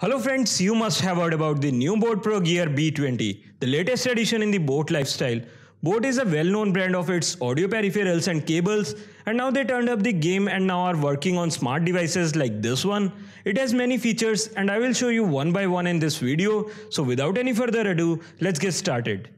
Hello friends, you must have heard about the new Boat Pro Gear B20, the latest addition in the Boat lifestyle. Boat is a well-known brand of its audio peripherals and cables, and now they turned up the game and now are working on smart devices like this one. It has many features and I will show you one by one in this video. So without any further ado, let's get started.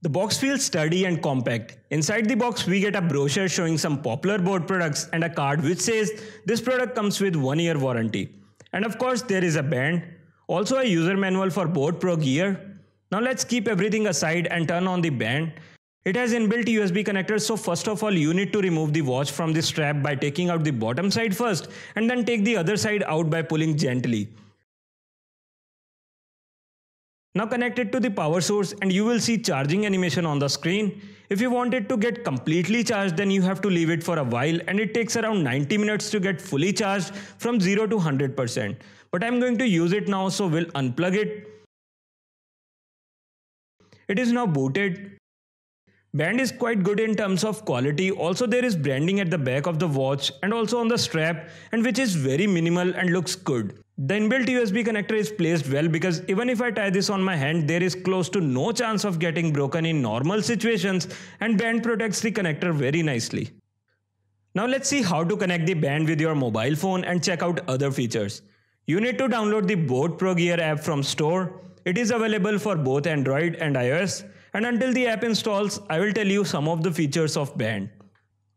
The box feels sturdy and compact. Inside the box, we get a brochure showing some popular boat products and a card which says this product comes with 1-year warranty. And of course, there is a band, also a user manual for Boat Pro Gear. Now let's keep everything aside and turn on the band. It has inbuilt USB connectors, so first of all you need to remove the watch from the strap by taking out the bottom side first and then take the other side out by pulling gently. Now connect it to the power source and you will see charging animation on the screen. If you want it to get completely charged, then you have to leave it for a while and it takes around 90 minutes to get fully charged from 0 to 100%. But I'm going to use it now, so we'll unplug it. It is now booted. Band is quite good in terms of quality. Also there is branding at the back of the watch and also on the strap, and which is very minimal and looks good. The inbuilt USB connector is placed well because even if I tie this on my hand, there is close to no chance of getting broken in normal situations, and band protects the connector very nicely. Now let's see how to connect the band with your mobile phone and check out other features. You need to download the Boat Pro Gear app from store. It is available for both Android and iOS, and until the app installs, I will tell you some of the features of band.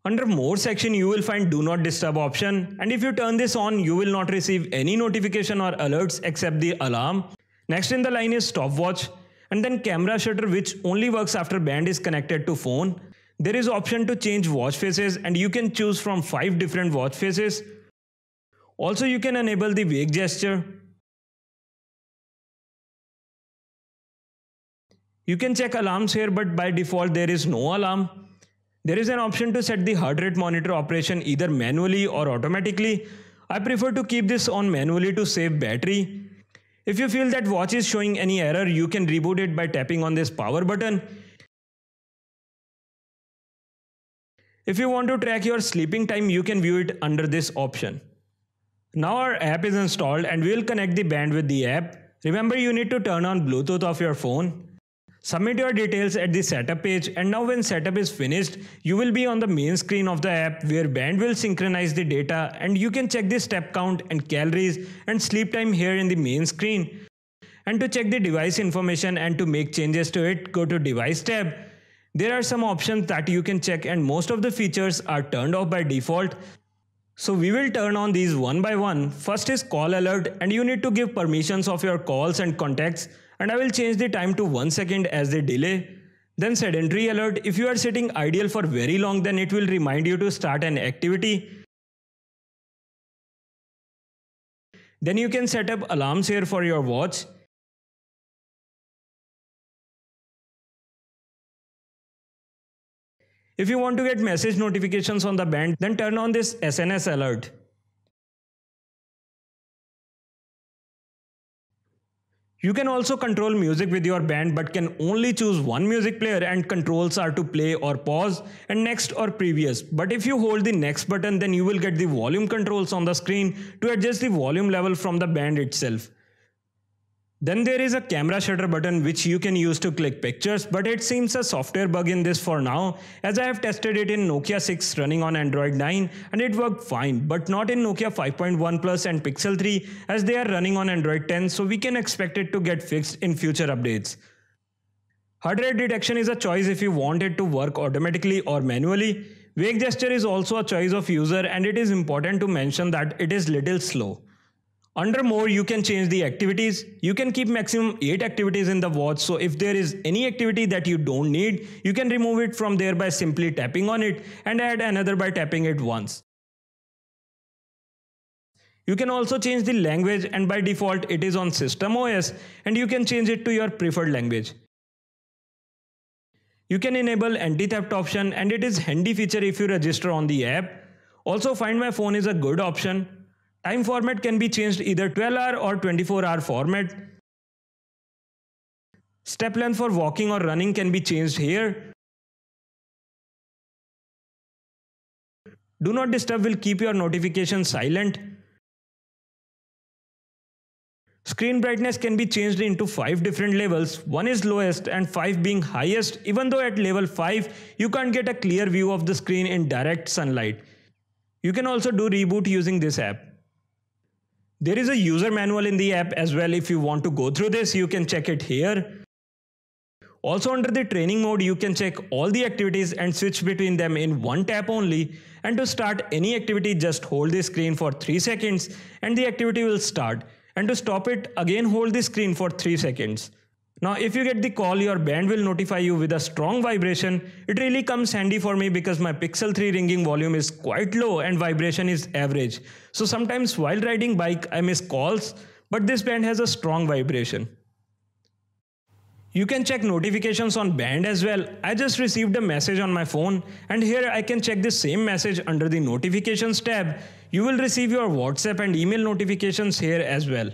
Under more section you will find do not disturb option, and if you turn this on you will not receive any notification or alerts except the alarm. Next in the line is stopwatch, and then camera shutter which only works after band is connected to phone. There is option to change watch faces and you can choose from 5 different watch faces. Also you can enable the wake gesture. You can check alarms here, but by default there is no alarm. There is an option to set the heart rate monitor operation either manually or automatically. I prefer to keep this on manually to save battery. If you feel that watch is showing any error, you can reboot it by tapping on this power button. If you want to track your sleeping time, you can view it under this option. Now our app is installed and we will connect the band with the app. Remember, you need to turn on Bluetooth of your phone. Submit your details at the setup page, and now when setup is finished, you will be on the main screen of the app where band will synchronize the data, and you can check the step count and calories and sleep time here in the main screen. And to check the device information and to make changes to it, go to device tab. There are some options that you can check and most of the features are turned off by default. So we will turn on these one by one. First is call alert, and you need to give permissions of your calls and contacts, and I will change the time to 1 second as the delay. Then sedentary alert, if you are sitting idle for very long, then it will remind you to start an activity. Then you can set up alarms here for your watch. If you want to get message notifications on the band, then turn on this SNS alert. You can also control music with your band but can only choose one music player, and controls are to play or pause and next or previous. But if you hold the next button, then you will get the volume controls on the screen to adjust the volume level from the band itself. Then there is a camera shutter button which you can use to click pictures, but it seems a software bug in this for now, as I have tested it in Nokia 6 running on Android 9 and it worked fine, but not in Nokia 5.1 Plus and Pixel 3 as they are running on Android 10, so we can expect it to get fixed in future updates. Heart rate detection is a choice if you want it to work automatically or manually. Wake gesture is also a choice of user, and it is important to mention that it is little slow. Under more, you can change the activities. You can keep maximum 8 activities in the watch, so if there is any activity that you don't need, you can remove it from there by simply tapping on it and add another by tapping it once. You can also change the language, and by default it is on System OS, and you can change it to your preferred language. You can enable anti-theft option, and it is handy feature if you register on the app. Also, Find My Phone is a good option. Time format can be changed either 12-hour or 24-hour format. Step length for walking or running can be changed here. Do not disturb will keep your notifications silent. Screen brightness can be changed into 5 different levels. 1 is lowest and 5 being highest, even though at level 5 you can't get a clear view of the screen in direct sunlight. You can also do reboot using this app. There is a user manual in the app as well. If you want to go through this, you can check it here. Also under the training mode, you can check all the activities and switch between them in one tap only. And to start any activity, just hold the screen for 3 seconds and the activity will start. And to stop it, again hold the screen for 3 seconds. Now if you get the call, your band will notify you with a strong vibration. It really comes handy for me because my Pixel 3 ringing volume is quite low and vibration is average. So sometimes while riding bike I miss calls, but this band has a strong vibration. You can check notifications on band as well. I just received a message on my phone and here I can check the same message under the notifications tab. You will receive your WhatsApp and email notifications here as well.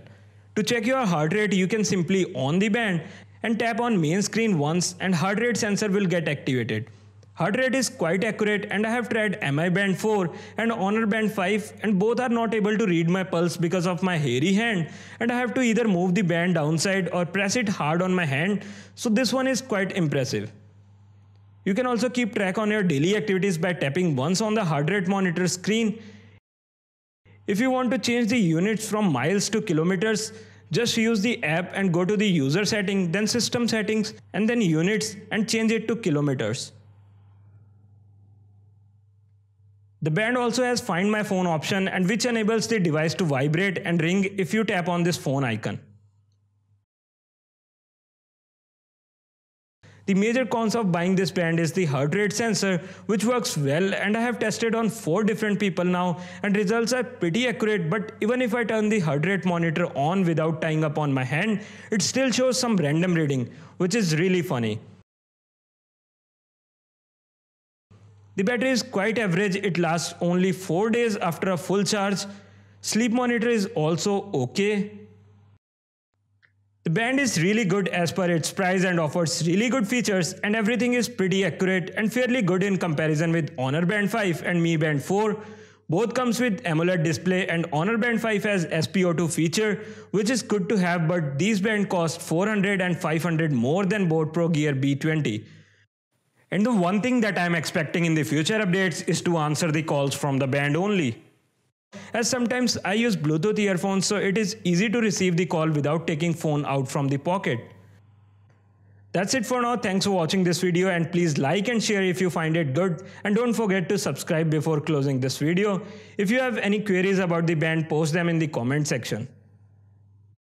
To check your heart rate, you can simply on the band and tap on main screen once and heart rate sensor will get activated. Heart rate is quite accurate and I have tried MI Band 4 and Honor Band 5 and both are not able to read my pulse because of my hairy hand and I have to either move the band downside or press it hard on my hand, so this one is quite impressive. You can also keep track on your daily activities by tapping once on the heart rate monitor screen. If you want to change the units from miles to kilometers, just use the app and go to the user setting, then system settings and then units and change it to kilometers. The band also has Find My Phone option and which enables the device to vibrate and ring if you tap on this phone icon. The major cons of buying this band is the heart rate sensor, which works well and I have tested on 4 different people now and results are pretty accurate, but even if I turn the heart rate monitor on without tying up on my hand, it still shows some random reading, which is really funny. The battery is quite average, it lasts only 4 days after a full charge. Sleep monitor is also okay. The band is really good as per its price and offers really good features and everything is pretty accurate and fairly good in comparison with Honor Band 5 and Mi Band 4. Both comes with AMOLED display and Honor Band 5 has SpO2 feature, which is good to have, but these band cost $400 and $500 more than Boat Pro Gear B20. And the one thing that I am expecting in the future updates is to answer the calls from the band only. As sometimes I use Bluetooth earphones, so it is easy to receive the call without taking phone out from the pocket. That's it for now. Thanks for watching this video and please like and share if you find it good, and don't forget to subscribe before closing this video. If you have any queries about the band, post them in the comment section.